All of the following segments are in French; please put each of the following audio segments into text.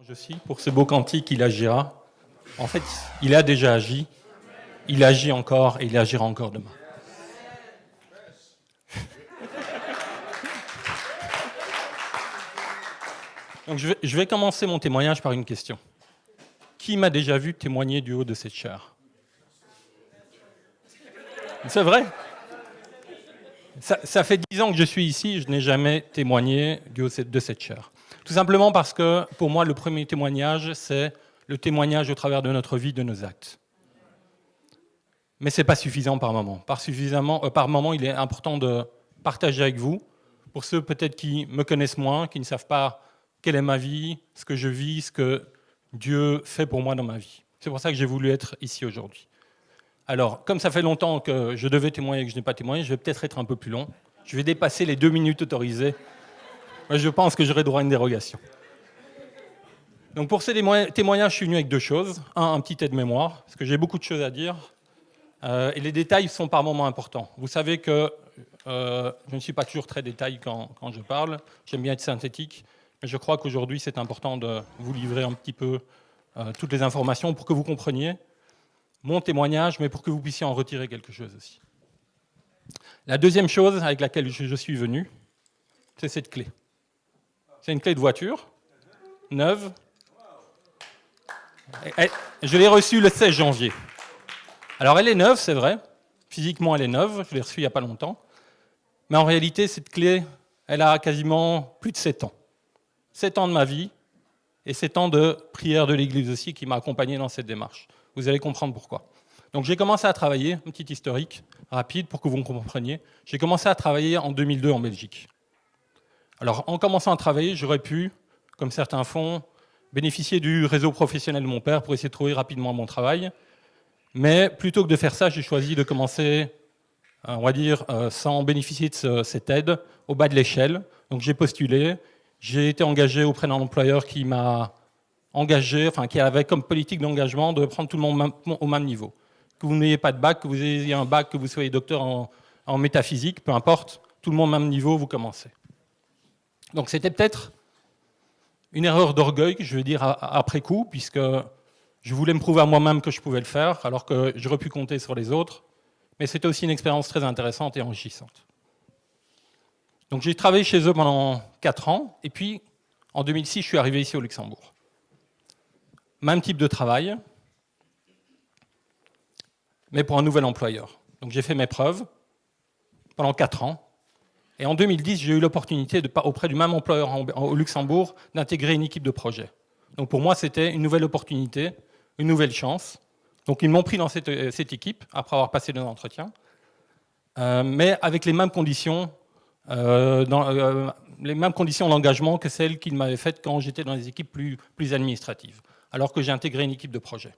Je suis pour ce beau cantique, il agira. En fait, il a déjà agi, il agit encore et il agira encore demain. Donc je vais commencer mon témoignage par une question. Qui m'a déjà vu témoigner du haut de cette chaire? C'est vrai. Ça fait 10 ans que je suis ici, je n'ai jamais témoigné du haut de cette chaire. Tout simplement parce que, pour moi, le premier témoignage, c'est le témoignage au travers de notre vie, de nos actes. Mais ce n'est pas suffisant par moment. Par moment, il est important de partager avec vous, pour ceux peut-être qui me connaissent moins, qui ne savent pas quelle est ma vie, ce que je vis, ce que Dieu fait pour moi dans ma vie. C'est pour ça que j'ai voulu être ici aujourd'hui. Alors, comme ça fait longtemps que je devais témoigner et que je n'ai pas témoigné, je vais peut-être être un peu plus long. Je vais dépasser les 2 minutes autorisées. Moi, je pense que j'aurai droit à une dérogation. Donc pour ces témoignages, je suis venu avec 2 choses. Un petit aide-mémoire, parce que j'ai beaucoup de choses à dire. Et les détails sont par moments importants. Vous savez que je ne suis pas toujours très détaillé quand je parle. J'aime bien être synthétique. Mais je crois qu'aujourd'hui, c'est important de vous livrer un petit peu toutes les informations pour que vous compreniez mon témoignage, mais pour que vous puissiez en retirer quelque chose aussi. La deuxième chose avec laquelle je suis venu, c'est cette clé. C'est une clé de voiture, neuve. Je l'ai reçue le 16 janvier. Alors elle est neuve, c'est vrai. Physiquement, elle est neuve. Je l'ai reçue il n'y a pas longtemps. Mais en réalité, cette clé, elle a quasiment plus de 7 ans. 7 ans de ma vie et 7 ans de prière de l'Église aussi qui m'a accompagné dans cette démarche. Vous allez comprendre pourquoi. Donc j'ai commencé à travailler, un petit historique rapide pour que vous compreniez. J'ai commencé à travailler en 2002 en Belgique. Alors en commençant à travailler, j'aurais pu, comme certains font, bénéficier du réseau professionnel de mon père pour essayer de trouver rapidement mon travail. Mais plutôt que de faire ça, j'ai choisi de commencer, on va dire, sans bénéficier de cette aide, au bas de l'échelle. Donc j'ai postulé, j'ai été engagé auprès d'un employeur qui m'a engagé, enfin qui avait comme politique d'engagement de prendre tout le monde au même niveau. Que vous n'ayez pas de bac, que vous ayez un bac, que vous soyez docteur en métaphysique, peu importe, tout le monde au même niveau, vous commencez. Donc c'était peut-être une erreur d'orgueil, je veux dire, après coup, puisque je voulais me prouver à moi-même que je pouvais le faire, alors que j'aurais pu compter sur les autres. Mais c'était aussi une expérience très intéressante et enrichissante. Donc j'ai travaillé chez eux pendant 4 ans, et puis en 2006, je suis arrivé ici au Luxembourg. Même type de travail, mais pour un nouvel employeur. Donc j'ai fait mes preuves pendant 4 ans. Et en 2010, j'ai eu l'opportunité, auprès du même employeur au Luxembourg, d'intégrer une équipe de projet. Donc pour moi, c'était une nouvelle opportunité, une nouvelle chance. Donc ils m'ont pris dans cette équipe, après avoir passé 2 entretiens, mais avec les mêmes conditions, d'engagement que celles qu'ils m'avaient faites quand j'étais dans les équipes plus administratives, alors que j'ai intégré une équipe de projet.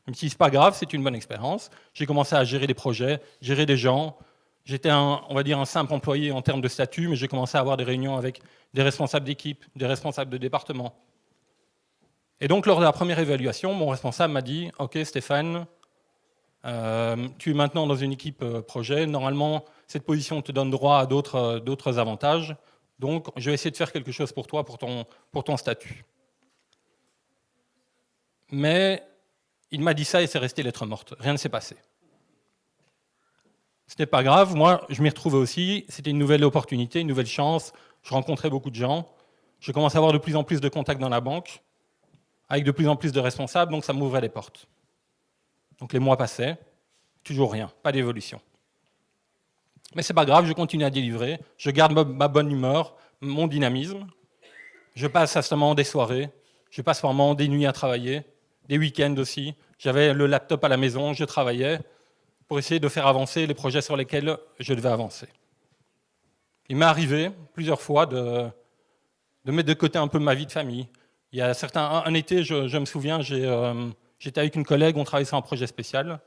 Même si ce n'est pas grave, c'est une bonne expérience. J'ai commencé à gérer des projets, gérer des gens. J'étais, on va dire, un simple employé en termes de statut, mais j'ai commencé à avoir des réunions avec des responsables d'équipe, des responsables de département. Et donc, lors de la première évaluation, mon responsable m'a dit « Ok, Stéphane, tu es maintenant dans une équipe projet. Normalement, cette position te donne droit à d'autres avantages. Donc, je vais essayer de faire quelque chose pour toi, pour ton statut. » Mais il m'a dit ça et c'est resté lettre morte. Rien ne s'est passé. Ce n'est pas grave, moi je m'y retrouvais aussi, c'était une nouvelle opportunité, une nouvelle chance, je rencontrais beaucoup de gens, je commençais à avoir de plus en plus de contacts dans la banque, avec de plus en plus de responsables, donc ça m'ouvrait les portes. Donc les mois passaient, toujours rien, pas d'évolution. Mais c'est pas grave, je continue à délivrer, je garde ma bonne humeur, mon dynamisme, je passe à ce moment des soirées, je passe par moments des nuits à travailler, des week-ends aussi, j'avais le laptop à la maison, je travaillais, pour essayer de faire avancer les projets sur lesquels je devais avancer. Il m'est arrivé plusieurs fois de mettre de côté un peu ma vie de famille. Il y a un été, je me souviens, j'étais avec une collègue, on travaillait sur un projet spécial.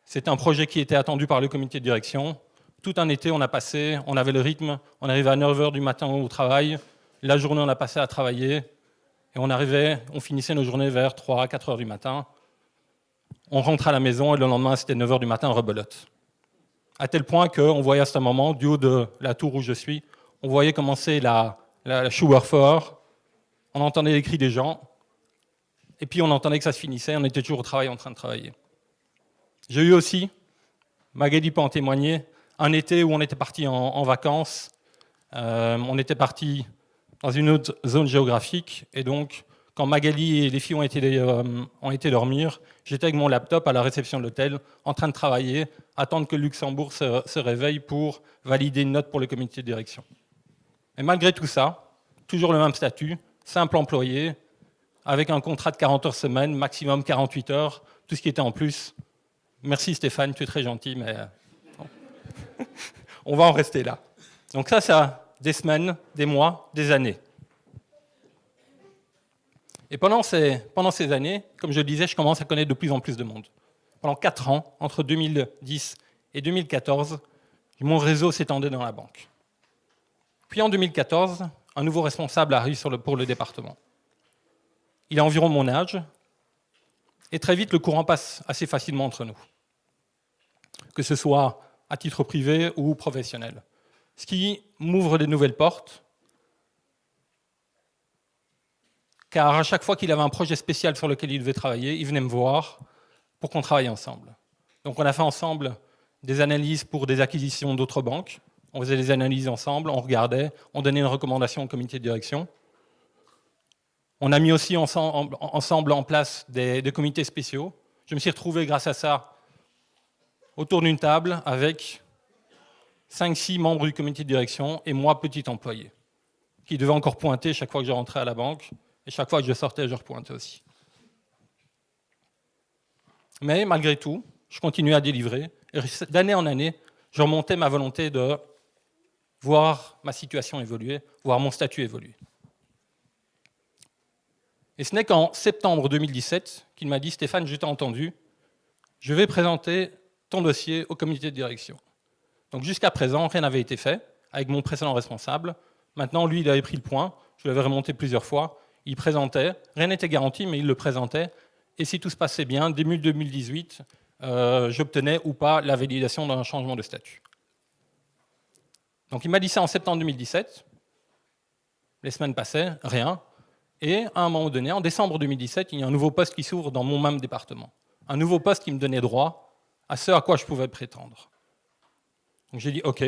C'était un projet qui était attendu par le comité de direction. Tout un été, on avait le rythme, on arrivait à 9h du matin au travail, la journée on a passé à travailler, et on finissait nos journées vers 3 à 4h du matin. On rentre à la maison et le lendemain, c'était 9h du matin, rebelote. À tel point qu'on voyait à ce moment, du haut de la tour où je suis, on voyait commencer la Schuerfor on entendait les cris des gens, et puis on entendait que ça se finissait, on était toujours au travail en train de travailler. J'ai eu aussi, Magali peut en témoigner, un été où on était parti en vacances, on était parti dans une autre zone géographique, et donc quand Magali et les filles ont été dormir, j'étais avec mon laptop à la réception de l'hôtel, en train de travailler, attendre que Luxembourg se réveille pour valider une note pour le comité de direction. Et malgré tout ça, toujours le même statut, simple employé, avec un contrat de 40 heures semaine, maximum 48 heures, tout ce qui était en plus. Merci Stéphane, tu es très gentil, mais on va en rester là. Donc ça a des semaines, des mois, des années. Et pendant ces années, comme je le disais, je commence à connaître de plus en plus de monde. Pendant 4 ans, entre 2010 et 2014, mon réseau s'étendait dans la banque. Puis en 2014, un nouveau responsable arrive pour le département. Il a environ mon âge, et très vite, le courant passe assez facilement entre nous, que ce soit à titre privé ou professionnel. Ce qui m'ouvre des nouvelles portes, car à chaque fois qu'il avait un projet spécial sur lequel il devait travailler, il venait me voir pour qu'on travaille ensemble. Donc on a fait ensemble des analyses pour des acquisitions d'autres banques, on faisait des analyses ensemble, on regardait, on donnait une recommandation au comité de direction. On a mis aussi ensemble en place des comités spéciaux. Je me suis retrouvé grâce à ça autour d'une table avec 5-6 membres du comité de direction et moi, petit employé, qui devait encore pointer chaque fois que je rentrais à la banque, et chaque fois que je sortais, je repointais aussi. Mais malgré tout, je continuais à délivrer, et d'année en année, je remontais ma volonté de voir ma situation évoluer, voir mon statut évoluer. Et ce n'est qu'en septembre 2017 qu'il m'a dit « Stéphane, je t'ai entendu, je vais présenter ton dossier au comité de direction ». Donc jusqu'à présent, rien n'avait été fait avec mon précédent responsable. Maintenant, lui, il avait pris le point, je l'avais remonté plusieurs fois, il présentait, rien n'était garanti, mais il le présentait, et si tout se passait bien, début 2018, j'obtenais ou pas la validation d'un changement de statut. Donc il m'a dit ça en septembre 2017, les semaines passaient, rien, et à un moment donné, en décembre 2017, il y a un nouveau poste qui s'ouvre dans mon même département. Un nouveau poste qui me donnait droit à ce à quoi je pouvais prétendre. Donc j'ai dit, OK,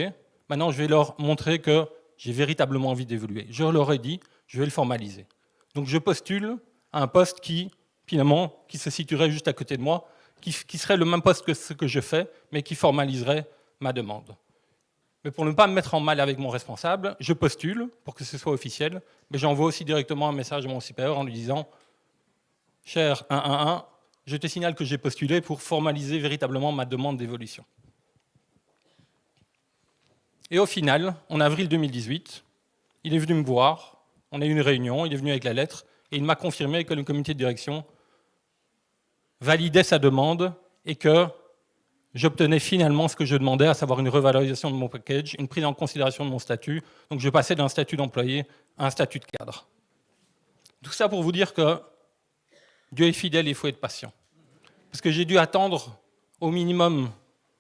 maintenant je vais leur montrer que j'ai véritablement envie d'évoluer. Je leur ai dit, je vais le formaliser. Donc je postule à un poste qui, finalement, qui se situerait juste à côté de moi, qui serait le même poste que ce que je fais, mais qui formaliserait ma demande. Mais pour ne pas me mettre en mal avec mon responsable, je postule pour que ce soit officiel, mais j'envoie aussi directement un message à mon supérieur en lui disant « Cher 111, je te signale que j'ai postulé pour formaliser véritablement ma demande d'évolution. » Et au final, en avril 2018, il est venu me voir, on a eu une réunion, il est venu avec la lettre, et il m'a confirmé que le comité de direction validait sa demande et que j'obtenais finalement ce que je demandais, à savoir une revalorisation de mon package, une prise en considération de mon statut. Donc je passais d'un statut d'employé à un statut de cadre. Tout ça pour vous dire que Dieu est fidèle et il faut être patient. Parce que j'ai dû attendre au minimum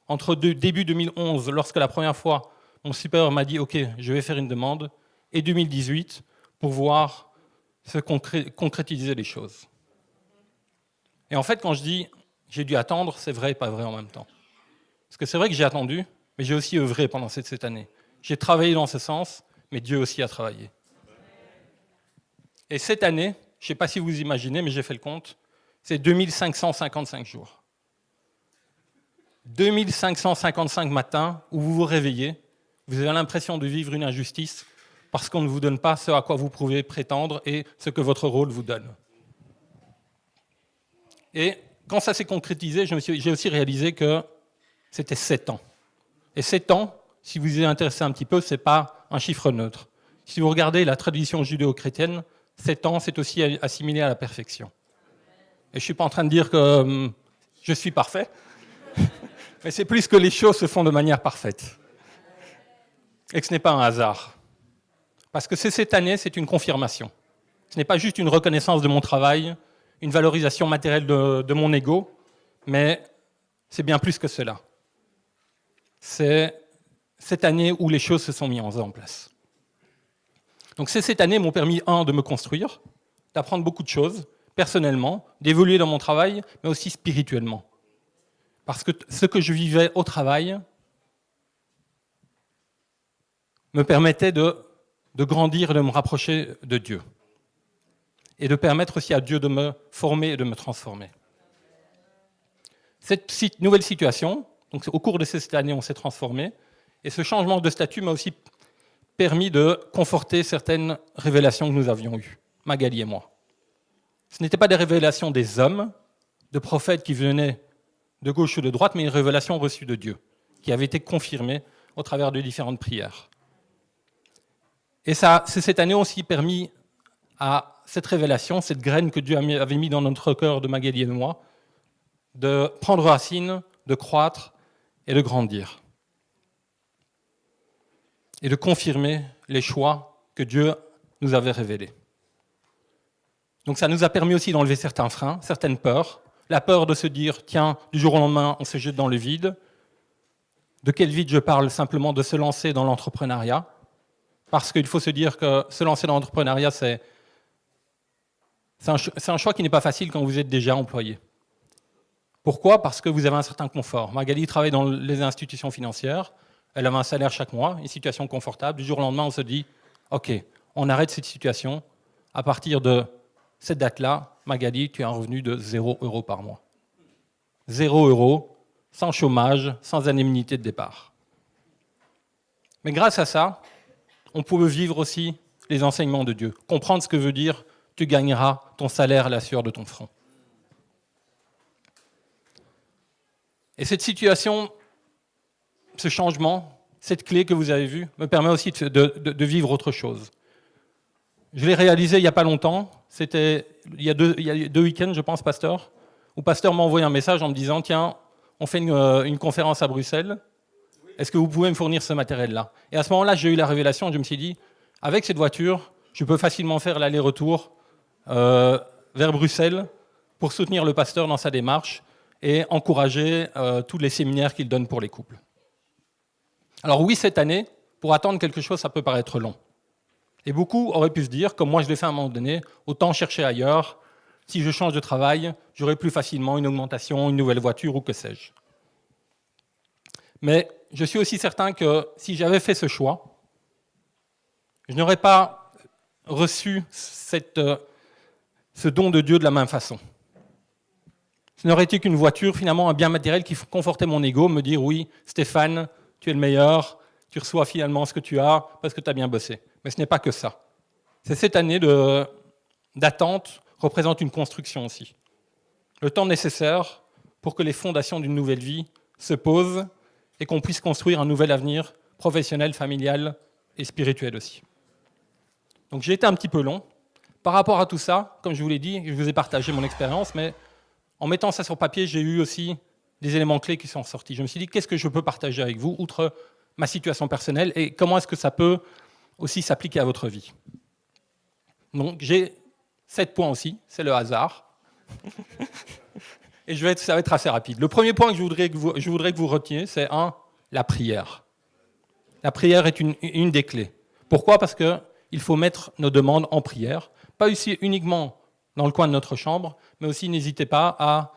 entre début 2011, lorsque la première fois mon supérieur m'a dit « Ok, je vais faire une demande », et 2018 pour voir se concrétiser les choses. Et en fait, quand je dis « j'ai dû attendre », c'est vrai et pas vrai en même temps. Parce que c'est vrai que j'ai attendu, mais j'ai aussi œuvré pendant cette année. J'ai travaillé dans ce sens, mais Dieu aussi a travaillé. Et cette année, je ne sais pas si vous imaginez, mais j'ai fait le compte, c'est 2555 jours. 2555 matins où vous vous réveillez, vous avez l'impression de vivre une injustice parce qu'on ne vous donne pas ce à quoi vous pouvez prétendre et ce que votre rôle vous donne. Et quand ça s'est concrétisé, j'ai aussi réalisé que c'était 7 ans. Et 7 ans, si vous y êtes intéressé un petit peu, ce n'est pas un chiffre neutre. Si vous regardez la tradition judéo-chrétienne, 7 ans, c'est aussi assimilé à la perfection. Et je ne suis pas en train de dire que je suis parfait, mais c'est plus que les choses se font de manière parfaite. Et que ce n'est pas un hasard. Parce que cette année, c'est une confirmation. Ce n'est pas juste une reconnaissance de mon travail, une valorisation matérielle de mon ego, mais c'est bien plus que cela. C'est cette année où les choses se sont mises en place. Donc c'est cette année m'ont permis, de me construire, d'apprendre beaucoup de choses, personnellement, d'évoluer dans mon travail, mais aussi spirituellement. Parce que ce que je vivais au travail me permettait de grandir et de me rapprocher de Dieu. Et de permettre aussi à Dieu de me former et de me transformer. Cette nouvelle situation, donc au cours de cette année, on s'est transformé, et ce changement de statut m'a aussi permis de conforter certaines révélations que nous avions eues, Magali et moi. Ce n'étaient pas des révélations des hommes, de prophètes qui venaient de gauche ou de droite, mais une révélation reçue de Dieu, qui avait été confirmée au travers de différentes prières. Et ça, c'est cette année aussi permis à cette révélation, cette graine que Dieu avait mis dans notre cœur de Magali et de moi, de prendre racine, de croître et de grandir. Et de confirmer les choix que Dieu nous avait révélés. Donc ça nous a permis aussi d'enlever certains freins, certaines peurs. La peur de se dire, tiens, du jour au lendemain, on se jette dans le vide. De quel vide je parle? Simplement de se lancer dans l'entrepreneuriat. Parce qu'il faut se dire que se lancer dans l'entrepreneuriat, c'est un choix qui n'est pas facile quand vous êtes déjà employé. Pourquoi? Parce que vous avez un certain confort. Magali travaille dans les institutions financières, elle avait un salaire chaque mois, une situation confortable. Du jour au lendemain, on se dit, OK, on arrête cette situation. À partir de cette date-là, Magali, tu as un revenu de 0 € par mois. 0 €, sans chômage, sans indemnité de départ. Mais grâce à ça, on pouvait vivre aussi les enseignements de Dieu, comprendre ce que veut dire « tu gagneras ton salaire à la sueur de ton front ». Et cette situation, ce changement, cette clé que vous avez vue, me permet aussi de vivre autre chose. Je l'ai réalisé il n'y a pas longtemps, c'était il y a deux week-ends, je pense, Pasteur, où Pasteur m'a envoyé un message en me disant « Tiens, on fait une conférence à Bruxelles, est-ce que vous pouvez me fournir ce matériel-là » Et à ce moment-là, j'ai eu la révélation, je me suis dit « Avec cette voiture, je peux facilement faire l'aller-retour vers Bruxelles pour soutenir le pasteur dans sa démarche et encourager tous les séminaires qu'il donne pour les couples. » Alors oui, cette année, pour attendre quelque chose, ça peut paraître long. Et beaucoup auraient pu se dire, comme moi je l'ai fait à un moment donné, autant chercher ailleurs, si je change de travail, j'aurai plus facilement une augmentation, une nouvelle voiture ou que sais-je. Mais je suis aussi certain que si j'avais fait ce choix, je n'aurais pas reçu ce don de Dieu de la même façon. Ce n'aurait été qu'une voiture, finalement un bien matériel qui confortait mon ego, me dire oui, Stéphane, tu es le meilleur, tu reçois finalement ce que tu as parce que tu as bien bossé. Mais ce n'est pas que ça. C'est cette année d'attente représente une construction aussi. Le temps nécessaire pour que les fondations d'une nouvelle vie se posent et qu'on puisse construire un nouvel avenir professionnel, familial et spirituel aussi. Donc j'ai été un petit peu long. Par rapport à tout ça, comme je vous l'ai dit, je vous ai partagé mon expérience, mais en mettant ça sur papier, j'ai eu aussi des éléments clés qui sont sortis. Je me suis dit, qu'est-ce que je peux partager avec vous, outre ma situation personnelle, et comment est-ce que ça peut aussi s'appliquer à votre vie. Donc j'ai 7 points aussi, c'est le hasard. Et ça va être assez rapide. Le premier point que je voudrais que vous reteniez, c'est la prière. La prière est une des clés. Pourquoi? Parce qu'il faut mettre nos demandes en prière, pas ici uniquement dans le coin de notre chambre, mais aussi n'hésitez pas à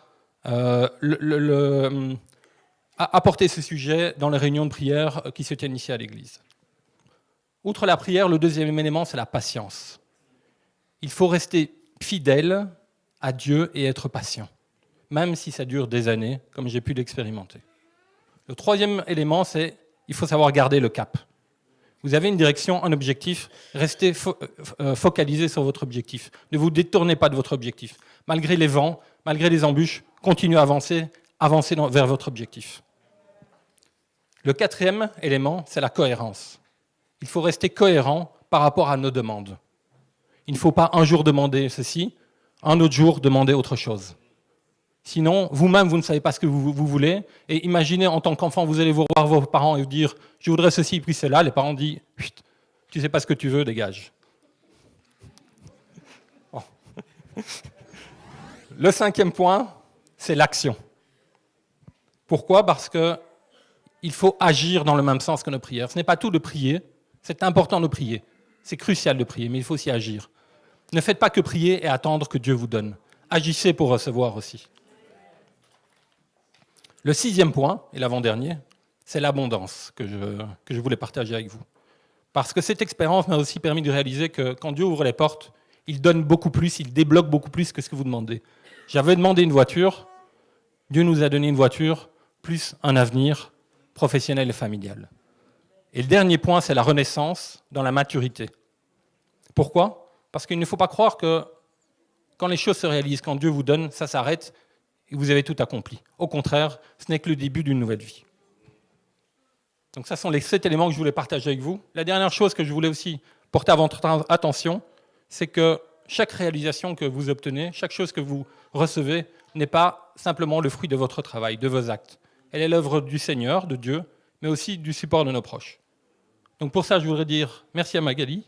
apporter ce sujet dans les réunions de prière qui se tiennent ici à l'église. Outre la prière, le deuxième élément, c'est la patience. Il faut rester fidèle à Dieu et être patient, même si ça dure des années, comme j'ai pu l'expérimenter. Le troisième élément, c'est qu'il faut savoir garder le cap. Vous avez une direction, un objectif, restez focalisé sur votre objectif. Ne vous détournez pas de votre objectif. Malgré les vents, malgré les embûches, continuez à avancer vers votre objectif. Le quatrième élément, c'est la cohérence. Il faut rester cohérent par rapport à nos demandes. Il ne faut pas un jour demander ceci, un autre jour demander autre chose. Sinon, vous-même, vous ne savez pas ce que vous voulez. Et imaginez, en tant qu'enfant, vous allez voir vos parents et vous dire « je voudrais ceci, puis cela ». Les parents disent « tu ne sais pas ce que tu veux, dégage ». Bon. Le cinquième point, c'est l'action. Pourquoi? Parce qu'il faut agir dans le même sens que nos prières. Ce n'est pas tout de prier. C'est important de prier, c'est crucial de prier, mais il faut aussi agir. Ne faites pas que prier et attendre que Dieu vous donne. Agissez pour recevoir aussi. Le 6e point, et l'avant-dernier, c'est l'abondance que je voulais partager avec vous. Parce que cette expérience m'a aussi permis de réaliser que quand Dieu ouvre les portes, il donne beaucoup plus, il débloque beaucoup plus que ce que vous demandez. J'avais demandé une voiture, Dieu nous a donné une voiture, plus un avenir professionnel et familial. Et le dernier point, c'est la renaissance dans la maturité. Pourquoi ? Parce qu'il ne faut pas croire que quand les choses se réalisent, quand Dieu vous donne, ça s'arrête et vous avez tout accompli. Au contraire, ce n'est que le début d'une nouvelle vie. Donc ça sont les 7 éléments que je voulais partager avec vous. La dernière chose que je voulais aussi porter à votre attention, c'est que chaque réalisation que vous obtenez, chaque chose que vous recevez, n'est pas simplement le fruit de votre travail, de vos actes. Elle est l'œuvre du Seigneur, de Dieu, mais aussi du support de nos proches. Donc pour ça, je voudrais dire merci à Magali.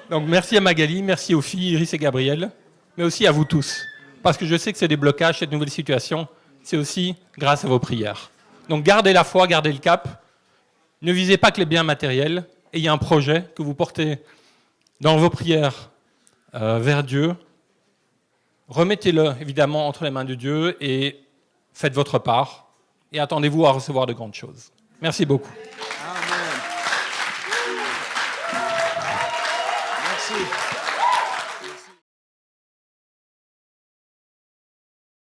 Donc merci à Magali, merci aux filles Iris et Gabriel, mais aussi à vous tous. Parce que je sais que c'est des blocages, cette nouvelle situation, c'est aussi grâce à vos prières. Donc gardez la foi, gardez le cap, ne visez pas que les biens matériels, ayez un projet que vous portez dans vos prières vers Dieu. Remettez-le évidemment entre les mains de Dieu et faites votre part et attendez-vous à recevoir de grandes choses. Merci beaucoup. Amen. Merci.